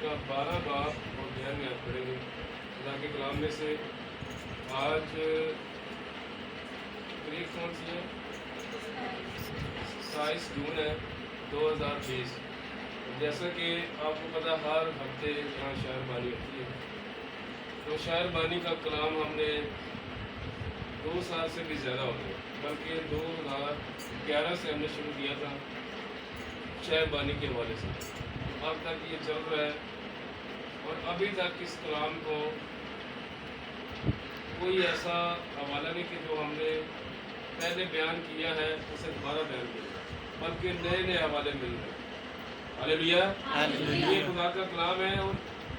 کا 12 باب اور دھیان میں پڑھیں گے اللہ کے کلام میں سے۔ آج تاریخ کون سی ہے؟ 27 جون ہے 2020۔ جیسا کہ آپ کو پتہ ہر ہفتے یہاں شہر بانی ہوتی ہے، تو شہر بانی کا کلام ہم نے 2 سال سے بھی زیادہ ہو گیا، بلکہ 2011 سے ہم نے شروع کیا تھا شہر بانی کے حوالے سے، اب تک یہ چل رہا ہے۔ اور ابھی تک اس کلام کو کوئی ایسا حوالہ نہیں کہ جو ہم نے پہلے بیان کیا ہے اسے دوبارہ بیان کیا، بلکہ نئے نئے حوالے مل رہے ہیں۔ ہاللیلویہ۔ یہ خدا کا کلام ہے اور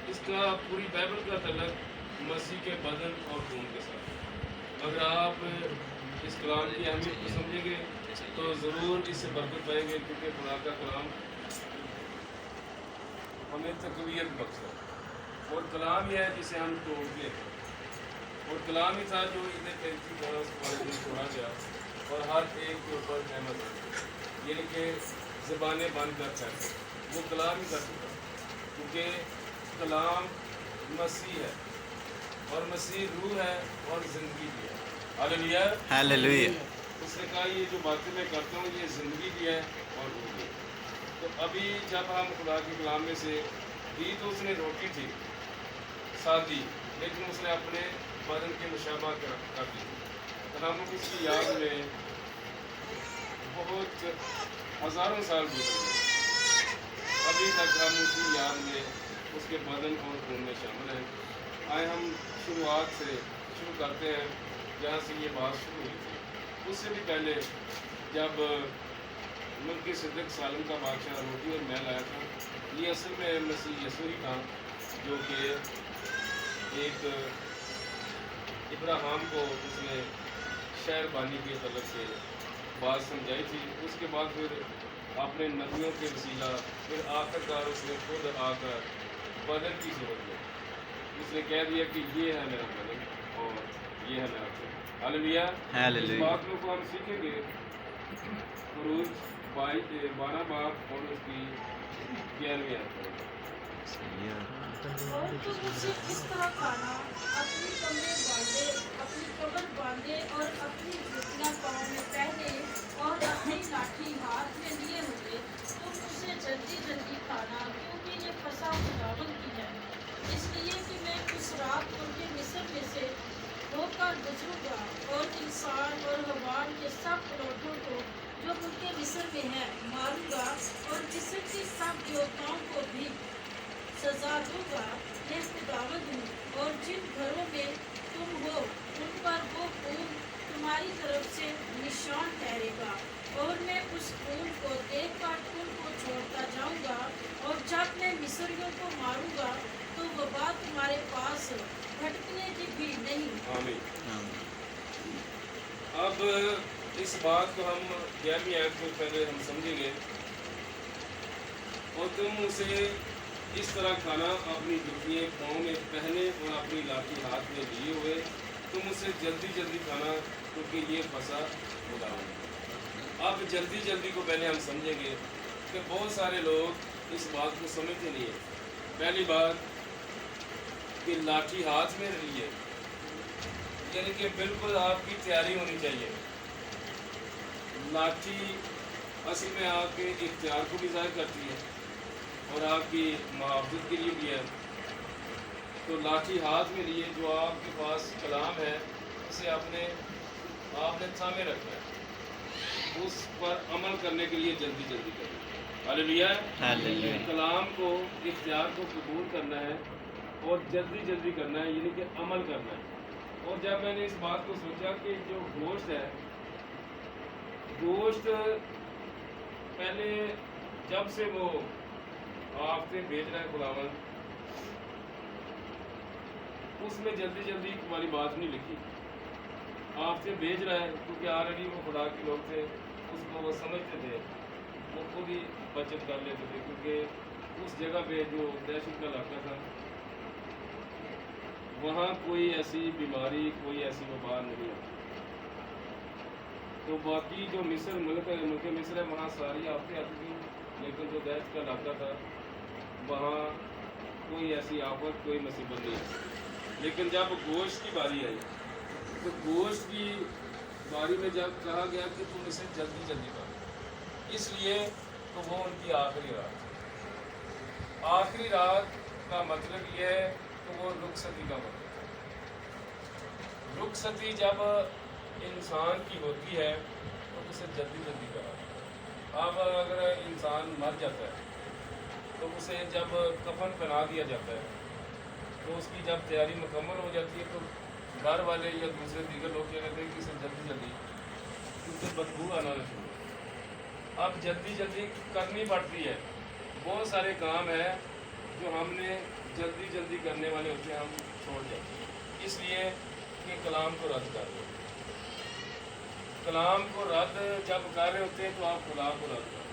اس کا پوری بائبل کا تعلق مسیح کے بدن اور خون کے ساتھ۔ اگر آپ اس کلام کی اہمیت کو سمجھیں گے تو ضرور اس سے برکت پائیں گے، کیونکہ خدا کا کلام ہمیں تقویت بخشتا ہے، اور کلام یہ ہے جسے ہم توڑتے ہیں، اور کلام ہی تھا جو اتنے 33 برس والے دن چھوڑا گیا اور ہر ایک کے اوپر نعمت آئی، یعنی کہ زبانیں بند کر کرتے وہ کلام ہی کر چکا، کیونکہ کلام مسیح ہے اور مسیح روح ہے اور زندگی بھی ہے۔ ہاللیلویہ۔ ہاللیلویہ۔ اس نے کہا یہ جو باتیں میں کرتا ہوں یہ زندگی بھی ہے اور روح بھی ہے۔ تو ابھی جب ہم خدا کے کلام میں سے دی تو اس نے روٹی تھی سادی، لیکن اس نے اپنے بدن کے مشابہ کر دی۔ کلام اس کی یاد میں بہت ہزاروں سال گزر گئے، ابھی تک ہم اس کی یاد میں اس کے بدن اور خون میں شامل ہیں۔ آئے ہم شروعات سے شروع کرتے ہیں جہاں سے یہ بات شروع ہوئی تھی۔ اس سے بھی پہلے جب ملک صدق سالم کا بادشاہ روٹی اور میل آیا تھا، یہ اصل میں مسیح یسوع ہی تھا جو کہ ایک ابراہیم کو اس نے شہر بانی کے طلب سے بات سمجھائی تھی۔ اس کے بعد پھر اپنے نبیوں کے وسیلہ پھر آخر کار اس نے خود آ کر بدن کی صورت میں اس نے کہہ دیا کہ یہ ہے میرا بدن اور یہ ہے میرا خون۔ ہاللیلویہ۔ اس بات کو ہم سیکھیں گے خروج 12 باب اور اس کی 11ویں آیت پر۔ اور تم اسے اس طرح کھانا اپنی کمریں باندھے، اپنی کمر باندھے اور اپنی جوتیاں پاؤں میں پہنے اور اپنی لاٹھی ہاتھ میں لیے ہوئے تم اسے جلدی جلدی کھانا، کیونکہ یہ فسح خداوند کی ہے۔ اس لیے کہ میں اس رات ان کے مصر میں سے ہو کر گزروں گا اور انسان اور حیوان کے سب پلوٹوں کو جو ان کے مصر میں ہیں ماروں گا، اور مصر کے سب دیوتاؤں کو بھی سزا دوں گا۔ میں خداوند ہوں، اور جن گھروں میں تم ہو ان پر وہ خون تمہاری طرف سے نشان ٹھہرے گا، اور میں اس خون کو دیکھ کر تم کو چھوڑتا جاؤں گا، اور جب میں مصریوں کو ماروں گا تو وبا تمہارے پاس بھٹکنے کی بھی نہیں۔ آمین۔ اب اس بات کو ہم 11ویں آیت کو پہلے ہم سمجھیں گے۔ اور تم اسے اس طرح کھانا اپنی جوتیاں پاؤں میں پہنے اور اپنی لاٹھی ہاتھ میں لیے ہوئے تم اسے جلدی جلدی کھانا، کیونکہ یہ فسح خداوند ہے۔ اب جلدی جلدی کو پہلے ہم سمجھیں گے کہ بہت سارے لوگ اس بات کو سمجھتے نہیں ہیں۔ پہلی بات کہ لاٹھی ہاتھ میں لیے، یعنی کہ بالکل آپ کی تیاری ہونی چاہیے۔ لاٹھی اصل میں آپ کے اختیار کو بھی ظاہر کرتی ہے اور آپ کی محافظت کے لیے بھی ہے۔ تو لاٹھی ہاتھ میں لیے جو آپ کے پاس کلام ہے اسے آپ نے تھامے رکھنا ہے، اس پر عمل کرنے کے لیے جلدی جلدی کرنا۔ ہاللیلویہ۔ کلام کو اختیار کو قبول کرنا ہے اور جلدی جلدی کرنا ہے، یعنی کہ عمل کرنا ہے۔ اور جب میں نے اس بات کو سوچا کہ جو گوشت ہے، گوشت پہلے جب سے وہ آپ سے بیچ رہا ہے خداوند، اس میں جلدی جلدی تمہاری بات نہیں لکھی۔ آپ سے بیچ رہا ہے کیونکہ آلریڈی وہ خدا کے لوگ تھے، اس کو وہ سمجھتے تھے، وہ خود ہی بچت کر لیتے تھے، کیونکہ اس جگہ پہ جو دہشت کا علاقہ تھا وہاں کوئی ایسی بیماری کوئی ایسی وبا نہیں آتی۔ تو باقی جو مصر ملک مصر ہے وہاں ساری آفتیں آتی تھیں، لیکن جو دہشت کا علاقہ تھا وہاں कोई ऐसी आफत कोई मुसीबत नहीं आई। लेकिन जब गोश्त की बारी आई तो गोश्त की बारी में जब कहा गया कि तुम इसे जल्दी जल्दी करो, इसलिए तो वो उनकी आखिरी रात थी। आखिरी रात का मतलब ये है कि वो रुखसती का मतलब है। रुखसती जब इंसान की होती है तो उसे जल्दी जल्दी करा। अब अगर इंसान मर जाता है तो उसे जब कफन पहना दिया जाता है तो उसकी जब तैयारी मुकम्मल हो जाती है तो घर वाले या दूसरे दीगर लोग क्या कहते हैं कि इसे जल्दी जल्दी, क्योंकि बदबू आना शुरू। अब जल्दी जल्दी करनी पड़ती है। बहुत सारे काम है जो हमने जल्दी जल्दी करने वाले होते हैं, हम छोड़ जाते हैं इसलिए कि कलाम को रद्द कर दो। कलाम को रद्द जब कर रहे होते हैं तो आप खुदा को रद्द करो,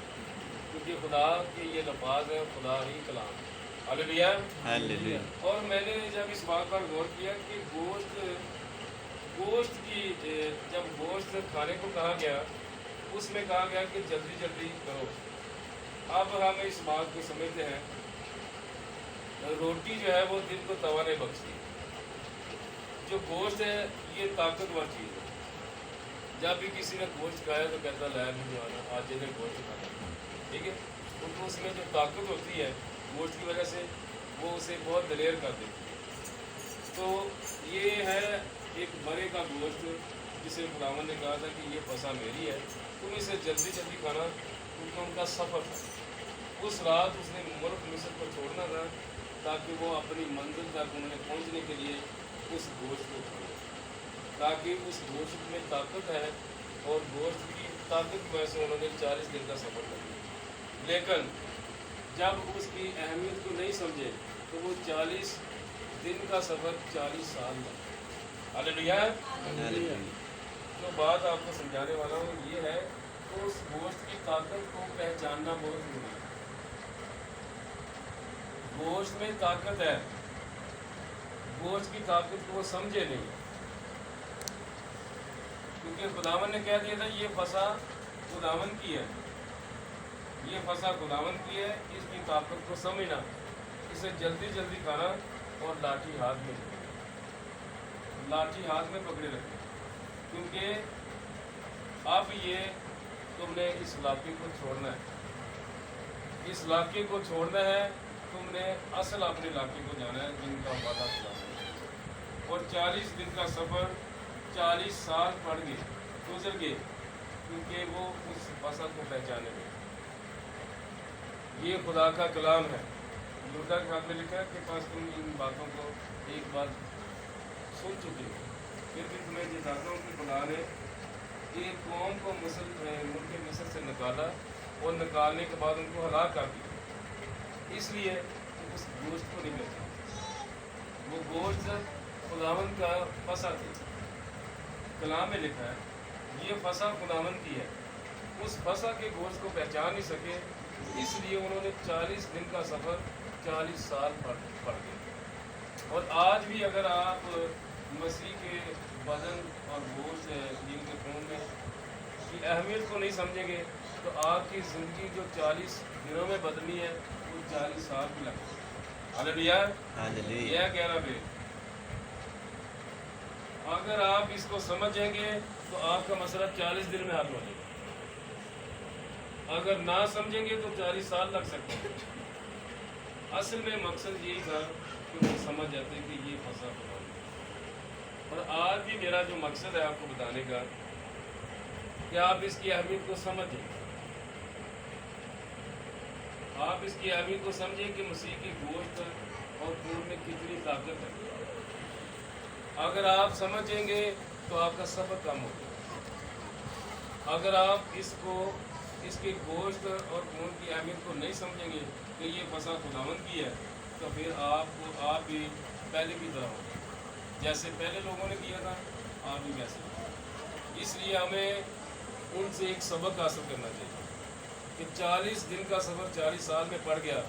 क्योंकि खुदा के ये लफाज है, खुदा ही कलाम है। हालेलुया। हालेलुया। और मैंने जब इस बात पर गौर किया कि गोश्त की जब गोश्त खाने को कहा गया उसमें कहा गया कि जल्दी जल्दी करो। अब हम इस बात को समझते हैं, रोटी जो है वो दिल को तवा नहीं बख्शती। जो गोश्त है ये ताकतवर चीज़ है। जब भी किसी ने गोश्त खाया तो कहता लाया नहीं जो आना आज जिन्हें गोश्त खाना, ठीक है, तो उसमें जो ताकत होती है गोश्त की वजह से वो उसे बहुत दलेर कर देती है। तो ये है एक मरे का गोश्त जिसे खुदावन ने कहा था कि ये फसा मेरी है, तुम इसे जल्दी जल्दी खाना, क्योंकि उनका सफ़र था। उस रात उसने मुल्क मिस्र को छोड़ना था ताकि वो अपनी मंजिल तक उन्होंने पहुंचने के लिए उस गोश्त को खाए, ताकि उस गोश्त में ताकत है और गोश्त की ताकत की वजह से उन्होंने 40 दिन का सफ़र किया। लेकिन जब उसकी अहमियत को नहीं समझे तो वो 40 दिन का सफ़र 40 साल लगा। हालेलुया। जो बात आपको समझाने वाला हूँ ये है तो उस गोश्त की ताकत को पहचानना बहुत जरूरी है। गोश्त में ताकत है, गोश्त की ताकत को वो समझे नहीं, क्योंकि खुदावन ने कह दिया था ये फसा खुदावन की है, ये फसा खुदावन की है, इसकी ताकत को समझना, इसे जल्दी जल्दी खाना और लाठी हाथ में पकड़े रखना, क्योंकि अब ये तुमने इस इलाके को छोड़ना है, इस इलाके को छोड़ना है, तुमने असल अपने इलाके को जाना है जिनका वादा खुदा है। और 40 दिन का सफ़र 40 साल पड़ गए, गुजर गए, क्योंकि वो उस फसल को पहचाने में। ये खुदा का कलाम है। लूका के हाथ में लिखा है कि पास तुम इन बातों को एक बार सुन चुके हो, फिर भी तुम्हें जिताता हूँ कि खुदा ने एक कौम को मुल्क मिस्र से निकाला और निकालने के बाद उनको हलाक कर दिया, इसलिए कि उस गोश्त को नहीं बेचा। वो गोश्त खुदावन का फसा थी। कलाम में लिखा है ये फसा खुदावन की है। उस फसा के गोश्त को पहचान नहीं सके, इसलिए उन्होंने 40 दिन का सफ़र 40 साल पड़ गया। और आज भी अगर आप मसीह के बदन और गोश्त जिनके खून में की अहमियत को नहीं समझेंगे तो आपकी ज़िंदगी जो 40 दिनों में बदलनी है वो 40 साल भी लगेगी। हालेलुया। हालेलुया। यह कह रहा है, अगर आप इसको समझेंगे तो आपका मसला 40 दिन में हल हो जाएगा। अगर ना समझेंगे तो 40 साल लग सकते हैं। असल में मकसद यही था कि वो समझ जाते कि ये फंसा हुआ है। और आज भी मेरा जो मकसद है आपको बताने का कि आप इसकी अहमियत को समझें, आप इसकी अहमियत को समझें कि मसीह की गोश्त और खून में कितनी ताकत है। अगर आप समझेंगे तो आपका सफ़र कम होगा। अगर आप इसके गोश्त और खून की अहमियत को नहीं समझेंगे कि ये फसा खुदावंद की है तो फिर आप भी पहले की तरह होंगे, जैसे पहले लोगों ने किया था आप भी वैसे। इसलिए हमें उनसे एक सबक हासिल करना चाहिए कि 40 दिन का सफ़र 40 साल में पड़ गया,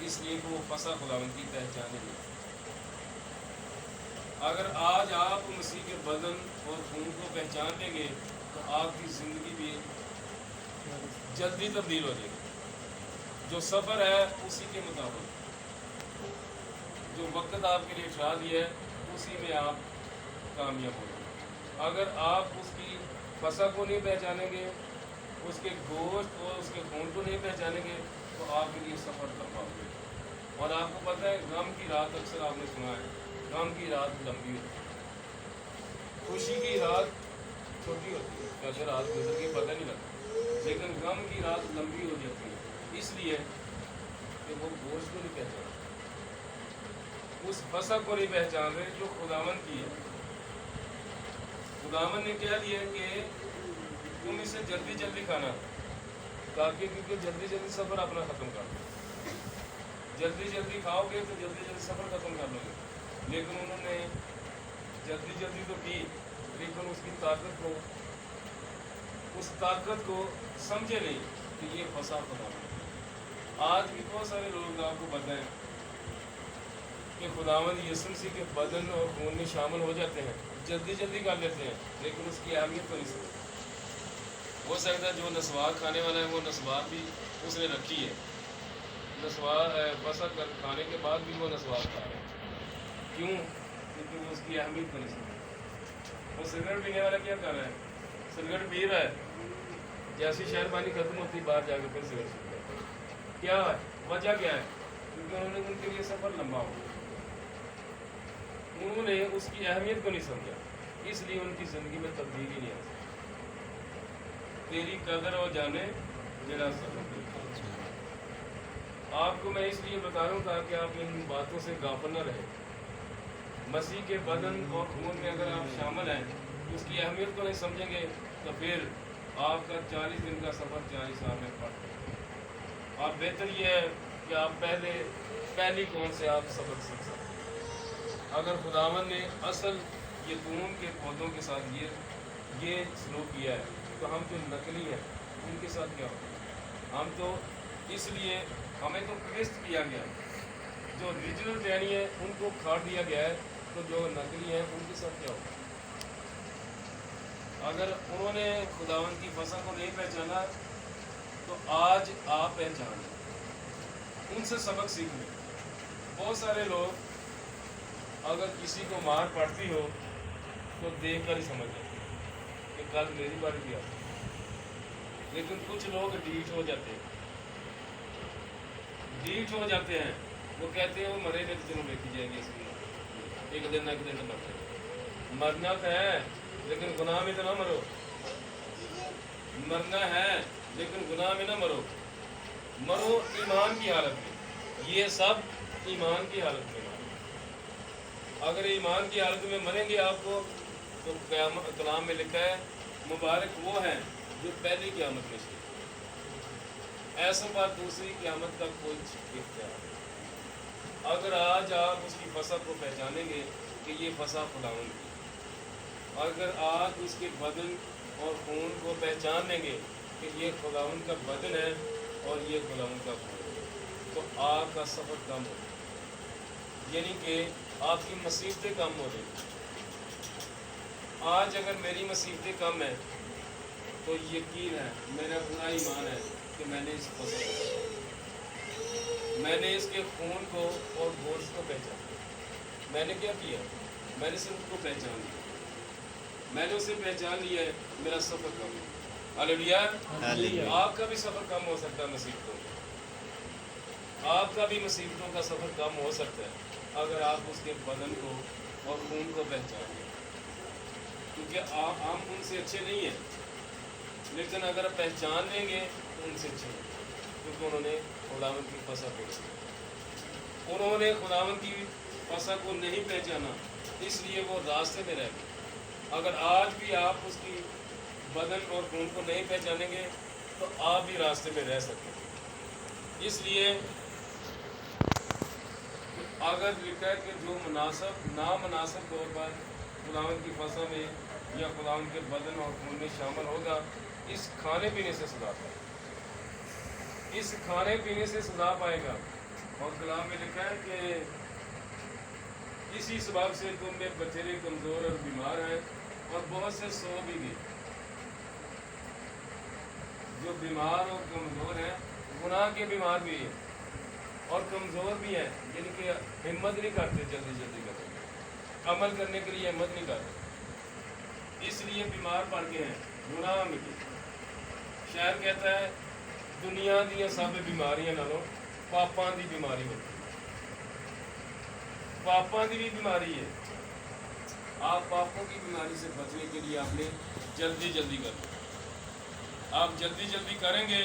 इसलिए कि वो फसा खुदावंद की पहचाने नहीं। अगर आज आप मसीह के बदन और खून को पहचान लेंगे तो आपकी ज़िंदगी भी जल्दी तब्दील हो जाएगी। जो सफ़र है उसी के मुताबिक وقت آپ کے لیے ٹھہرا دیا ہے اسی میں آپ کامیاب ہو جائیں۔ اگر آپ اس کی فصا کو نہیں پہچانیں گے، اس کے گوشت اور اس کے خون کو نہیں پہچانیں گے تو آپ کے لیے سفر لمبا ہوگا۔ اور آپ کو پتہ ہے غم کی رات اکثر آپ نے سنا ہے، غم کی رات لمبی ہوتی ہے، خوشی کی رات چھوٹی ہوتی ہے، کیسے رات گزر کے پتہ نہیں لگتا، لیکن غم کی رات لمبی ہو جاتی ہے، اس لیے کہ وہ گوشت کو نہیں پہچانا، اس فصل کو نہیں پہچان رہے جو خداوند کی ہے۔ خداوند نے کہہ دیا کہ تم اسے جلدی جلدی کھانا، تاکہ کیونکہ جلدی جلدی سفر اپنا ختم کر دو، جلدی جلدی کھاؤ گے تو جلدی جلدی سفر ختم کر لو گے۔ لیکن انہوں نے جلدی جلدی تو کی، لیکن اس کی طاقت کو سمجھے نہیں کہ یہ فسا خدا ہے۔ آج بھی بہت سارے لوگ آپ کو پتہ ہے کہ خداوند یسوع مسیح کے بدن اور خون میں شامل ہو جاتے ہیں، جلدی جلدی کر لیتے ہیں، لیکن اس کی اہمیت کو نہیں سمجھتے۔ ہو سکتا ہے جو نسوار کھانے والا ہے وہ نسوار بھی اس نے رکھی ہے، نسوار فسا کھانے کے بعد بھی وہ نسوار کھا رہا ہے، کیوں؟ کیونکہ وہ اس کی اہمیت کو نہیں سمجھتا۔ وہ سگریٹ پینے والا کیا کر رہا ہے؟ سگریٹ پی رہا ہے، جیسی شہربانی ختم ہوتی باہر جا کے پھر سگریٹ پی رہا ہے۔ کیا ہے وجہ کیا ہے؟ کیونکہ انہوں نے ان کے لیے سفر لمبا ہو، انہوں نے اس کی اہمیت کو نہیں سمجھا، اس لیے ان کی زندگی میں تبدیلی نہیں آتی۔ تیری قدر ہو جانے میرا سفر۔ آپ کو میں اس لیے بتا رہا ہوں تاکہ آپ ان باتوں سے غافل نہ رہیں۔ مسیح کے بدن اور خون میں اگر آپ شامل ہیں، اس کی اہمیت کو نہیں سمجھیں گے تو پھر آپ کا 40 دن کا سفر 40 سال میں پڑ جائے۔ آپ بہتر یہ ہے کہ آپ پہلی کون سے آپ سبق سیکھ سکیں۔ اگر خداوند نے اصل یتوم کے پودوں کے ساتھ یہ سلوک کیا ہے تو ہم جو نقلی ہیں ان کے ساتھ کیا ہوگا؟ ہم تو اس لیے ہمیں تو کرسٹ کیا گیا ہے، جو ریجنل ڈینی ہے ان کو کھاڑ دیا گیا ہے، تو جو نقلی ہیں ان کے ساتھ کیا ہوگا؟ اگر انہوں نے خداوند کی فصل کو نہیں پہچانا تو آج آپ پہچان لیں، ان سے سبق سیکھ لیں۔ بہت سارے لوگ اگر کسی کو مار پڑتی ہو تو دیکھ کر ہی سمجھ جاتے کہ کل میری باری بھی آتی، لیکن کچھ لوگ ڈھیٹ ہو جاتے ہیں، وہ کہتے ہیں وہ مرے گا تو چلو دیکھی جائے گی، اس کی ایک دن نہ ایک دن تو مرتے ہیں۔ مرنا تو ہے لیکن گناہ میں تو نہ مرو، مرنا ہے لیکن گناہ میں نہ مرو، مرو ایمان کی حالت میں۔ یہ سب ایمان کی حالت میں مرو۔ اگر ایمان کی حالت میں مریں گے آپ کو تو کلام میں لکھا ہے مبارک وہ ہیں جو پہلی قیامت میں شریک۔ ایسا بات دوسری قیامت کا کوئی اختیار نہیں۔ اگر آج آپ اس کی فصل کو پہچانیں گے کہ یہ فصل خداوند کی، اگر آج اس کے بدن اور خون کو پہچان لیں گے کہ یہ خداوند کا بدن ہے اور یہ خداوند کا خون ہے، تو آپ کا سفر کم ہو جائے، یعنی کہ آپ کی مصیبتیں کم ہو جائیں۔ آج اگر میری مصیبتیں کم ہیں تو یقین ہے، میرا پورا ایمان ہے کہ میں نے اس فصل کو، میں نے اس کے خون کو اور گوشت کو پہچانا۔ میں نے کیا کیا؟ میں نے صرف کو پہچان لیا، میں نے اسے پہچان لیا ہے، میرا سفر کم ہے۔ ہاللیلویہ۔ آپ کا بھی سفر کم ہو سکتا ہے مصیبتوں کا، آپ کا بھی مصیبتوں کا سفر کم ہو سکتا ہے اگر آپ اس کے بدن کو اور خون کو پہچان لیں، کیونکہ ہم ان سے اچھے نہیں ہیں، لیکن اگر پہچان لیں گے تو ان سے اچھے ہیں، کیونکہ انہوں نے خداوند کی فصل کو، انہوں نے خداوند کی فصل کو نہیں پہچانا، اس لیے وہ راستے میں رہ گئے۔ اگر آج بھی آپ اس کی بدن اور خون کو نہیں پہچانیں گے تو آپ بھی راستے میں رہ سکتے ہیں۔ اس لیے اگر لکھا ہے کہ جو نامناسب طور پر خداوند کی فصل میں یا خداوند کے بدن اور خون میں شامل ہوگا، اس کھانے پینے سے سزا پائے گا، اس کھانے پینے سے سزا پائے گا۔ اور کلام میں لکھا ہے کہ اسی سبب سے تم میں بتھیرے کمزور اور بیمار ہیں اور بہت سے سو بھی گئے۔ جو بیمار اور کمزور ہیں، گناہ کے بیمار بھی ہیں اور کمزور بھی ہیں، یعنی کہ के हिम्मत नहीं करते जल्दी जल्दी करते, अमल करने के लिए हिम्मत नहीं करते, इसलिए बीमार पड़ गए हैं गुनाह में। शायर कहता है दुनिया दी सब बीमारियां नालों पापां दी बीमारी होती है, पापां दी भी बीमारी है। आप पापों की बीमारी से बचने के लिए आपने जल्दी जल्दी करना। आप जल्दी जल्दी करेंगे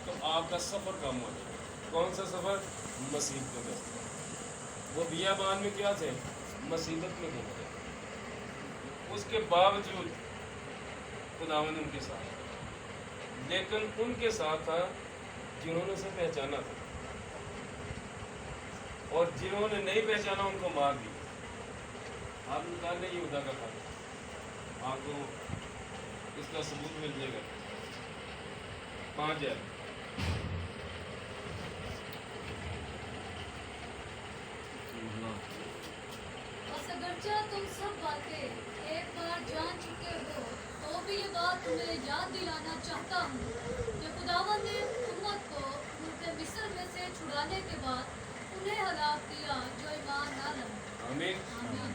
तो आपका सफ़र कम हो जाएगा। कौन सा सफ़र? मुसीबतों का सफ़र। वो बियाबान में क्या थे? मुसीबत में घूम रहे, उसके बावजूद खुदावंद उनके साथ, लेकिन उनके साथ था जिन्होंने उसे पहचाना था, और जिन्होंने नहीं पहचाना उनको मार दिया। आप निकाल लें यहूदा का खाता, आपको इसका सबूत मिल जाएगा। 5 है। अगरचे तुम सब बातें एक बार जान चुके हो, तो भी ये बात तुम्हें याद दिलाना चाहता हूँ कि खुदावंद ने उम्मत को उनके मिस्र में से छुड़ाने के बाद उन्हें हलाक किया जो ईमान न लाए। आमीन। आमीन।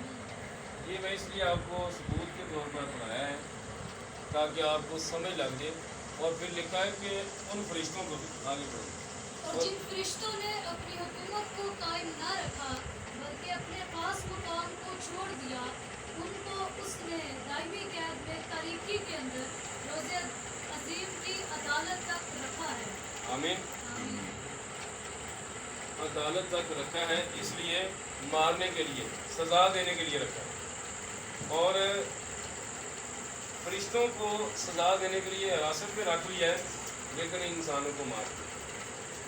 ये मैं इसलिए आपको सबूत के तौर पर पढ़ाया है ताकि आपको समझ लग जाए। और फिर लिखा है कि उन फरिश्तों को भी आगे बढ़ो। और जिन फरिश्तों ने अपनी हुकूमत को कायम न रखा बल्कि अपने खास मुकाम को छोड़ दिया, उनको उसने दायमी कैद में तारीकी के अंदर रोज़े अजीम की अदालत तक रखा है। आमीन। आमीन। अदालत तक रखा है, इसलिए मारने के लिए, सज़ा देने के लिए रखा है। और फरिश्तों को सज़ा देने के लिए हिरासत में रख लिया है, लेकिन इंसानों को मार दिया,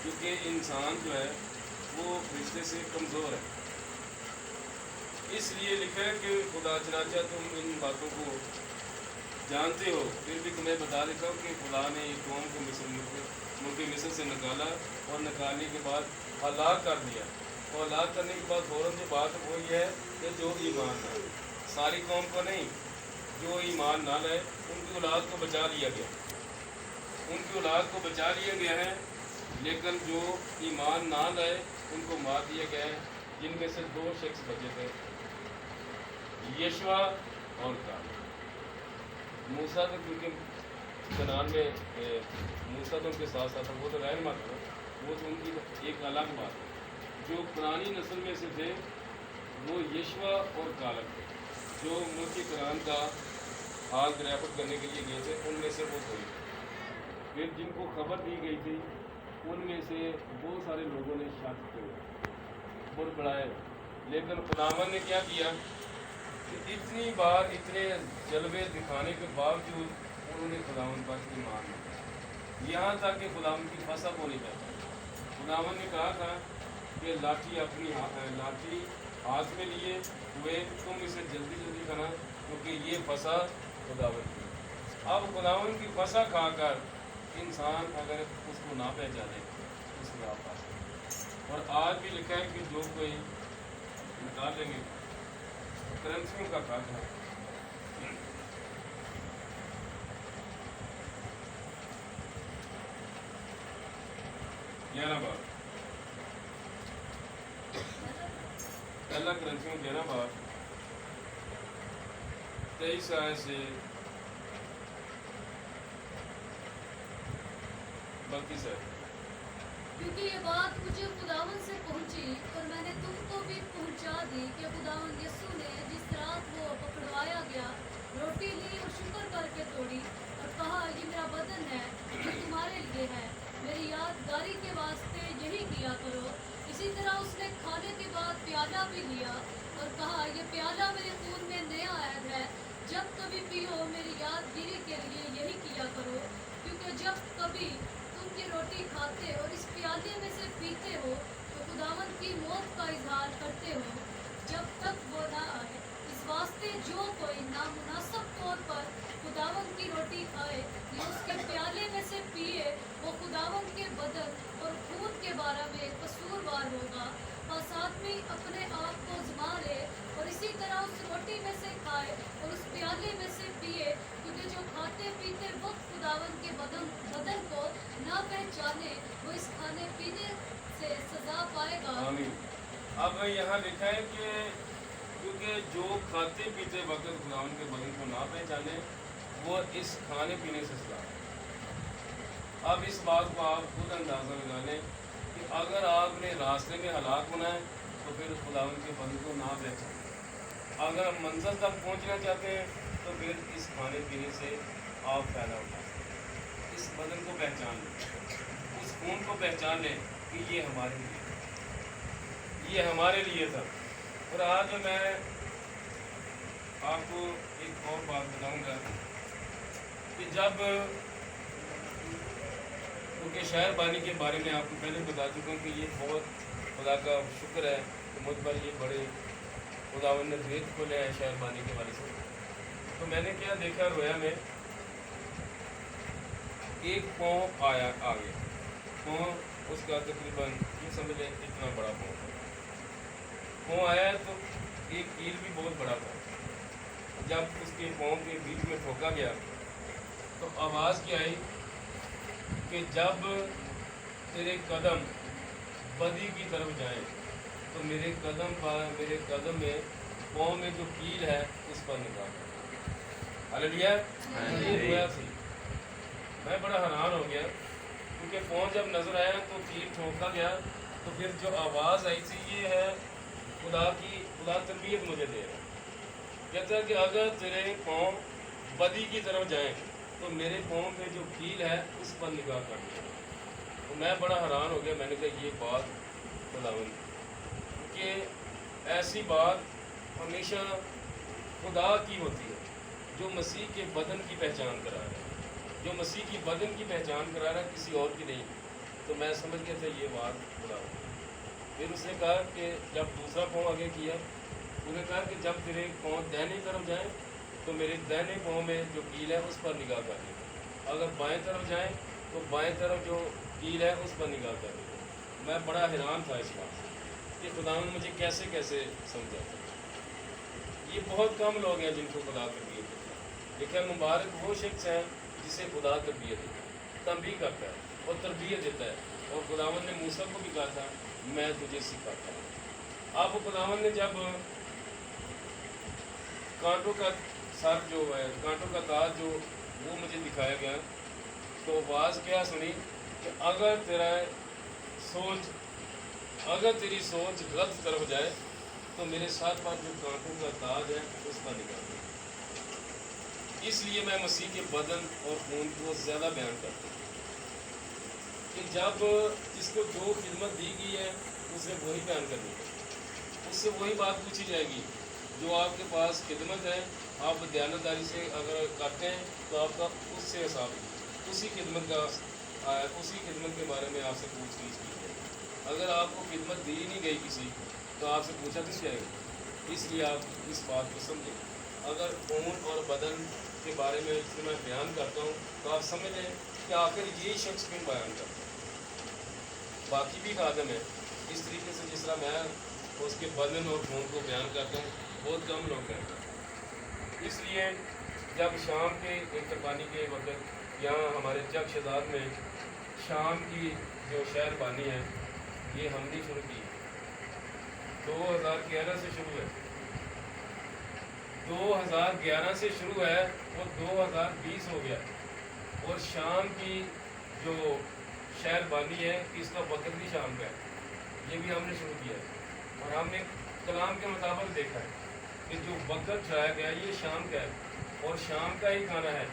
क्योंकि इंसान जो है वो फरिश्ते से कमज़ोर है। इसलिए लिखा है कि खुदा चनाचा तुम इन बातों को जानते हो, फिर भी तुम्हें बता देता हूँ कि खुदा ने एक कौम को मुल्क मिस्र से निकाला, और निकालने के बाद हलाक कर दिया। और हलाक करने के बाद फ़ौरन जो बात वो ये है कि जो ईमान ना लाए, सारी कौम को नहीं, जो ईमान ना लाए उनकी औलाद को बचा लिया गया, उनकी औलाद को बचा लिया गया है। लेकिन जो ईमान ना लाए उनको मार दिया गया है, जिनमें से 2 शख्स बचे थे, यशवा और कालेब। मूसा तो क्योंकि कनान में मूसा तो उनके साथ साथ, वो तो रहनुमा था, वो तो उनकी एक अलग बात है। जो पुरानी नस्ल में से थे वो यशवा और कालेब थे, जो मुल्क कनान का हाल दरियाफ्त करने के लिए गए थे, उनमें से वो कोई। फिर जिनको खबर दी गई थी उनमें से बहुत सारे लोगों ने शक किया और बढ़ाए, लेकिन खुदावंद ने क्या किया कि इतनी बार इतने जलवे दिखाने के बावजूद उन्होंने खुदावंद पर ईमान नहीं किया, यहाँ तक कि खुदावंद की फसा को नहीं पहचाना। खुदावंद ने कहा था कि लाठी हाथ में लिए हुए तुम इसे जल्दी जल्दी करना, क्योंकि ये फसा खुदावंद की। अब खुदावंद की फसा खाकर इंसान अगर उसको ना पहचाने उसमें आप पास। और आज भी लिखा है कि जो कोई निकाल लेंगे करंसियों का खर्च है, बार पहला करंसियों 11 बार 23 आयत से 32 है। क्योंकि ये बात मुझे खुदावंद से पहुंची और मैंने तुमको भी पहुंचा दी कि खुदावंद यीशु ने जिस रात वो पकड़वाया गया रोटी ली और शुक्र करके तोड़ी और कहा ये मेरा बदन है जो तुम्हारे लिए है, मेरी यादगारी के वास्ते यही किया करो। इसी तरह उसने खाने के बाद प्याला भी लिया और कहा ये प्याला मेरे खून में नया ऐद है, जब कभी पियो मेरी यादगिरी के लिए यही किया करो। क्योंकि जब कभी तुम ये रोटी खाते और इस प्याले में से पीते हो तो खुदावंद की मौत का इजहार करते हो जब तक वो ना आए। इस वास्ते जो कोई नामुनासिब तौर पर खुदावंद की रोटी खाए या उसके प्याले में से पिए वो खुदावंद के बदन और खून के बारे में कसूरवार होगा। बस आदमी अपने आप को जमा ले और इसी तरह उस रोटी में से खाए और उस प्याले में से पिए, क्योंकि जो खाते पीते वक्त खुदावंद के बदन को ना पहचाने वो इस खाने पीने से सजा पाएगा। आमीन। अब यहाँ लिखा है कि क्योंकि जो खाते पीते वक्त खुदावन के बदन को ना पहचाने वो इस खाने पीने से सलाह है। अब इस बात को आप खुद अंदाज़ा लगा लें कि अगर आपने रास्ते में हलाक होना है तो फिर खुदावन के बदन को ना पहचाने। अगर आप मंजिल तक पहुँचना चाहते हैं तो फिर इस खाने पीने से आप फ़ायदा उठा सकते। इस बदन को पहचान लें, इस खून को पहचान लें कि ये हमारे लिए, ये हमारे लिए था। और आज मैं आपको एक और बात बताऊंगा कि जब, क्योंकि शहर बानी के बारे में आपको पहले बता चुका हूँ कि ये बहुत खुदा का शुक्र है कि मुझ पर ये बड़े खुदावन ने द्वेत खोले हैं शहर बानी के वाले से। तो मैंने क्या देखा, रोया में एक पाँव आया आगे, पाँव उसका तकरीबन ये समझ लें इतना बड़ा पाँव आया है, तो एक कील भी बहुत बड़ा था। जब उसके पाँव के बीच में ठोका गया तो आवाज़ क्या आई कि जब तेरे कदम बदी की तरफ जाएं तो मेरे कदम में पाँव में जो कील है उस पर निकाल। हालेलुया। ये रोया थी। मैं बड़ा हैरान हो गया क्योंकि पाँव जब नज़र आया तो कील ठोका गया, तो फिर जो आवाज़ आई थी ये है खुदा तरबियत मुझे दे रहा है। कहता है कि अगर तेरे पाँव बदी की तरफ जाएं तो मेरे पाँव में जो कील है उस पर निगाह कर दिया। तो मैं बड़ा हैरान हो गया। मैंने कहा ये बात खुदावन कि ऐसी बात हमेशा खुदा की होती है जो मसीह के बदन की पहचान करा रहा है, जो मसीह की बदन की पहचान करा रहा है, किसी और की नहीं। तो मैं समझ गया था ये बात खुदा। फिर उसने कहा कि जब दूसरा पाँव आगे किया, उसने कहा कि जब तेरे पाँव दाहिनी तरफ जाएं तो मेरे दाहिने पाँव में जो कील है उस पर निगाह कर देगा। अगर बाएं तरफ जाएं तो बाएं तरफ जो कील है उस पर निगाह कर देगा। मैं बड़ा हैरान था इस बात से कि खुदावन मुझे कैसे कैसे समझाता। ये बहुत कम लोग हैं जिनको खुदा तरबियत देता है। लेकिन मुबारक वो शख्स हैं जिसे खुदा तरबियत देता है, तंबीह करता है और तरबियत देता है। और खुदावन ने मूसा को भी कहा था मैं तुझे सिखाता हूँ। अब खुदावन ने जब कांटों का सर जो है, कांटों का ताज जो वो मुझे दिखाया गया, तो आवाज़ क्या सुनी कि अगर तेरी सोच गलत तरफ जाए तो मेरे साथ पास जो कांटों का ताज है उस पर निकाल दे। इसलिए मैं मसीह के बदन और खून को ज़्यादा बयान करता हूँ कि जब जिसको जो खिदमत दी गई है उसे वही बयान करनी है, उससे वही बात पूछी जाएगी। जो आपके पास खिदमत है, आप दयानतदारी से अगर करते हैं तो आपका उससे हिसाब, उसी खिदमत के बारे में आपसे पूछताछ की जाएगी। अगर आपको खिदमत दी नहीं गई किसी तो आपसे पूछा नहीं जाएगा। इसलिए आप इस बात को समझें। अगर खून और बदन के बारे में इसमें मैं बयान करता हूँ तो आप समझ लें कि आखिर ये शख्स क्यों बयान करता है। बाकी भी खादम है इस तरीके से जिस तरह मैं उसके बदन और खून को बयान करता हूँ, बहुत कम लोग करते हैं। इसलिए जब शाम के इफ्तारी के वक्त यहाँ हमारे चक शदाद में शाम की जो शहर बानी है ये हमने शुरू की 2011 से शुरू है। 2011 से शुरू है वो 2020 हो गया। और शाम की जो शहर बानी है इसका वक्त भी शाम का है, ये भी हमने शुरू किया है। और हमने कलाम के मुताबिक देखा है कि जो वक्त चलाया गया ये शाम का है और शाम का ही खाना है।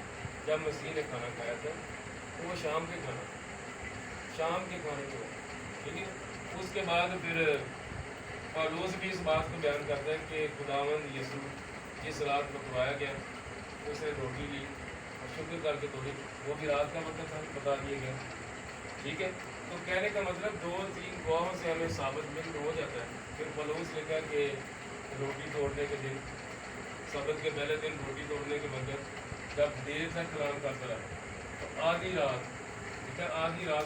जब मसीह ने खाना खाया था तो वो शाम के खाने को, ठीक है। उसके बाद फिर पौलुस भी इस बात को बयान करता है कि खुदावंद यीशु जिस रात को खुलाया गया उसने रोटी ली और शुक्र करके तोड़ी, वो भी रात का वक्त था, बता दिया गया, ठीक है। तो कहने का मतलब 2-3 गवाहों से हमें साबित मिल हो जाता है। फिर पौलुस लिखा कि रोटी तोड़ने के दिन, सबत के पहले दिन रोटी तोड़ने के वक्त जब देर तक कलाम करता रहा तो आधी रात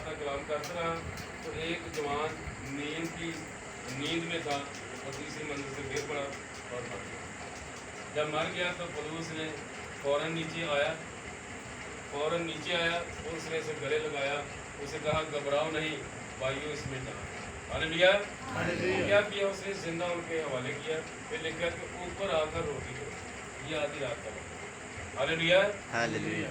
तक कलाम करता रहा तो एक जवान नींद में था और तीसरी मंजिल से गिर पड़ा और मर गया। जब मर गया तो पौलुस ने फ़ौरन नीचे आया, उसने उसे गले लगाया, उसे कहा घबराओ नहीं भाइयों, इसमें जाना। हालेलुया। क्या किया उसने? जिंदा उनके हवाले किया, फिर लिखा कि ऊपर आकर रोटी दो, ये आधी रात का वक्त। हालेलुया।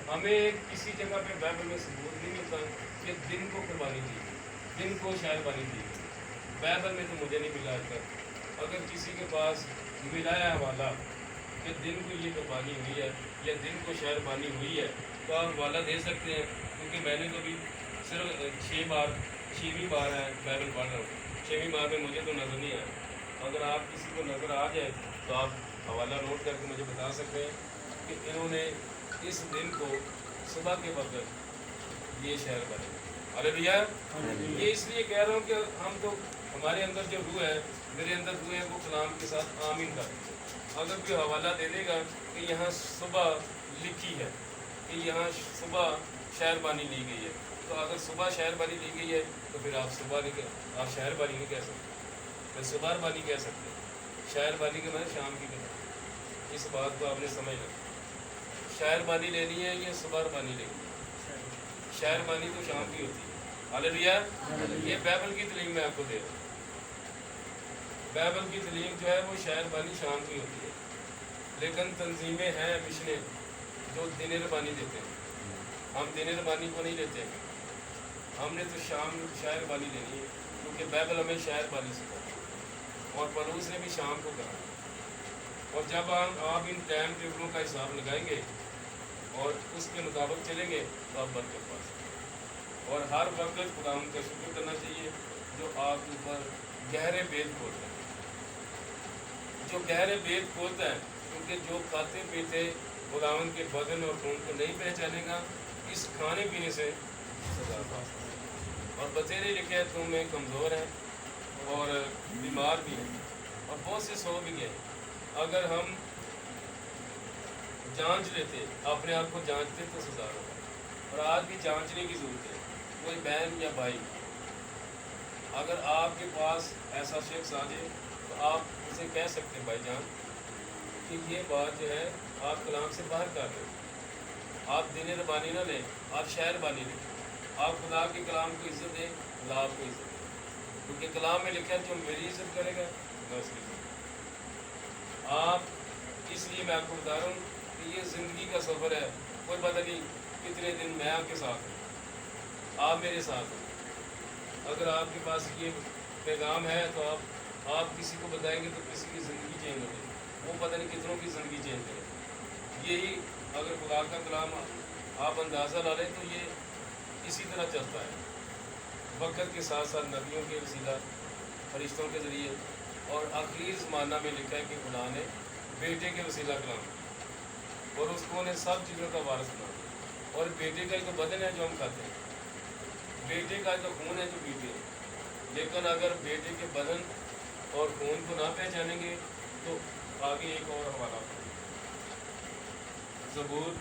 हमें किसी जगह पे बाइबल में सबूत नहीं मिलता कि दिन को कुर्बानी दी गई, दिन को शायरबानी दी गई। बाइबल में तो मुझे नहीं मिला आज तक। अगर किसी के पास मिला है हवाला कि दिन को ये कुर्बानी हुई है या दिन को शायरबानी हुई है, तो आप हवाला दे सकते हैं, क्योंकि मैंने तो भी सिर्फ 6वीं बार है बाइबल पढ़ रहा हूँ। 6वीं बार में मुझे तो नज़र नहीं आया। अगर आप किसी को नज़र आ जाए तो आप हवाला नोट करके मुझे बता सकते हैं कि इन्होंने इस दिन को सुबह के वक्त ये शहर बने। हालेलुया। ये इसलिए कह रहा हूँ कि हम तो हमारे अंदर जो रूह है, मेरे अंदर रूह है, वो कलाम के साथ आमीन कर। अगर कोई हवाला दे देगा कि यहाँ सुबह लिखी है कि यहाँ सुबह शहरबानी ली गई है, तो अगर सुबह शहरबानी ली गई है तो फिर आप सुबह नहीं कह, आप शहरबानी नहीं कह सकते, फिर सुबहबानी कह सकते हैं। शहरबानी के मतलब शाम की कथा। इस बात को आपने समझ लो। शहरबानी लेनी है या सुबहबानी लेनी है? शहरबानी तो शाम की होती है। हालेलुया। ये बाइबल की तलीम मैं आपको दे रहा हूँ। बाइबल की तलीम जो है वो शहरबानी शाम की होती है, लेकिन तंजीमें हैं, मिशनें जो दिन रबानी देते हैं। हम दिन रबानी को नहीं लेते हैं, हमने तो शाम शहरबानी लेनी है, क्योंकि बाइबल हमें शहरबानी सिखाता और पलूस ने भी शाम को कहा। और जब आप इन टाइम टेबलों का हिसाब लगाएंगे और उसके मुताबिक चलेंगे तो आप बरकत पा सकते। और हर वक्त खुदा का शुक्र करना चाहिए जो आपके ऊपर गहरे भेद खोलता है, जो गहरे भेद खोलता है, क्योंकि जो खाते पीते खुदावन के बदन और खून को नहीं पहचानेगा, इस खाने पीने से सजा पा सकता है। और बतेरे लिखे हैं तुम में कमज़ोर हैं और बीमार भी हैं और बहुत से सो भी गए। अगर हम जांच लेते, अपने आप को जांचते तो सुधार होगा। और आज भी जांचने की ज़रूरत है। कोई बहन या भाई अगर आपके पास ऐसा शख्स आ जाए तो आप उसे कह सकते हैं भाईजान कि ये बात जो है आप कलाम से बाहर कर रहे हो। आप दिन रबानी ना लें, आप शहरबानी लें। आप खुदा के कलाम को इज़्ज़त दें, खुदा आपको इज़्ज़त दें, क्योंकि कलाम में लिखा है जो मेरी इज़्ज़त करेगा मैं उसकी इज़्ज़त। आप इसलिए मैं आपको बता रहा हूँ कि ये ज़िंदगी का सफ़र है। कोई पता नहीं कितने दिन मैं आपके साथ हूँ, आप मेरे साथ हो। अगर आपके पास ये पैगाम है तो आप किसी को बताएंगे तो किसी की ज़िंदगी चेंज हो गई, वो पता नहीं कितनों की ज़िंदगी चेंज करे। यही अगर खुदा का कलाम आप अंदाज़ा ला लें तो ये इसी तरह चलता है। वक़्त के साथ साथ नबियों के वसीला, फरिश्तों के ज़रिए, और आखिरी ज़माना में लिखा है कि खुदा ने बेटे के वसीला कलाम और उसको ने सब चीज़ों का वारिस बना। और बेटे का ही तो बदन है जो हम खाते हैं, बेटे का तो खून है जो पीते हैं। लेकिन अगर बेटे के बदन और खून को ना पहचानेंगे तो आगे एक और हवाला ज़बूर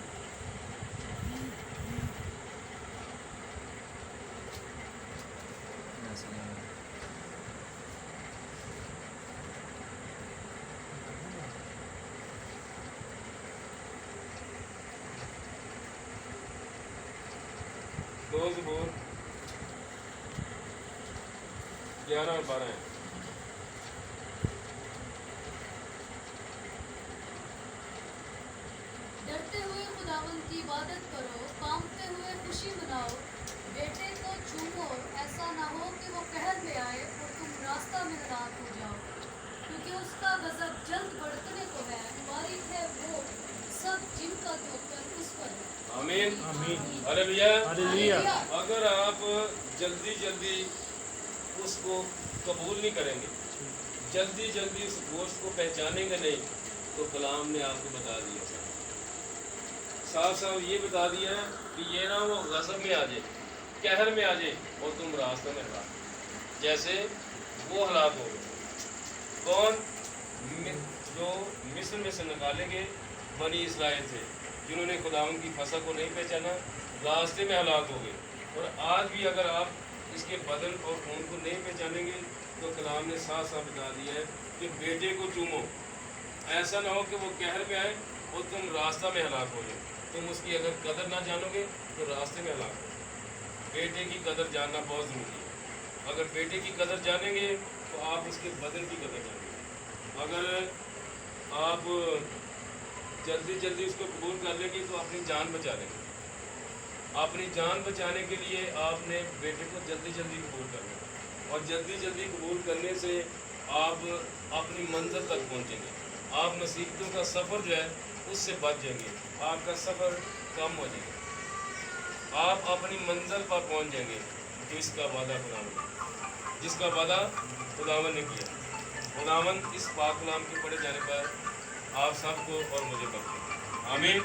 2 ज़बूर 11 और 12 हैं। डरते हुए खुदावंद की इबादत करो, कांपते हुए खुशी मनाओ, बेटे को चूमो, ऐसा ना हो कि वो कहर में आए और तुम रास्ता में हलाक हो जाओ, क्योंकि उसका गजब जल्द भड़कने को है, मुबारक है वो सब जिनका तवक्कुल उस पर है। आमीन। आमीन। हालेलुया। हालेलुया। अगर आप जल्दी जल्दी उसको कबूल नहीं करेंगे, जल्दी जल्दी उस गोश्त को पहचानेंगे नहीं, तो कलाम ने आपको बता दिया, साफ साफ ये बता दिया है कि ये ना वो गज़ब में आ जाए, कहर में आ जाए और तुम रास्ते में हलाक, जैसे वो हलाक हो गए। कौन? जो मिस्र में से निकाले गए बनी इस्राएल थे, जिन्होंने खुदावंद की फसल को नहीं पहचाना, रास्ते में हलाक हो गए। और आज भी अगर आप इसके बदन और खून को नहीं पहचानेंगे तो कलाम ने साफ साफ बता दिया है कि बेटे को चूमो, ऐसा ना हो कि वो कहर में आए और तुम रास्ता में हलाक हो जाए। तुम उसकी अगर कदर ना जानोगे तो रास्ते में हलाक हो। बेटे की कदर जानना बहुत ज़रूरी है। अगर बेटे की कदर जानेंगे तो आप उसके बदन की कदर जानेंगे। अगर आप जल्दी जल्दी उसको कबूल कर लेंगे तो अपनी जान बचा लेंगे। अपनी जान बचाने के लिए आपने बेटे को जल्दी जल्दी कबूल करना है, और जल्दी जल्दी कबूल करने से आप अपनी मंजिल तक पहुंचेंगे। आप मुसीबतों का सफ़र जो है उससे बच जाएंगे, आपका सफ़र कम हो जाएगा। आप अपनी मंजिल पर पहुंच जाएंगे जो इसका वादा खुदावंद ने, जिसका वादा खुदावंद ने किया। खुदावंद इस पाक कलाम के पढ़े जाने पर आप सबको और मुझे बख्शे। आमीन।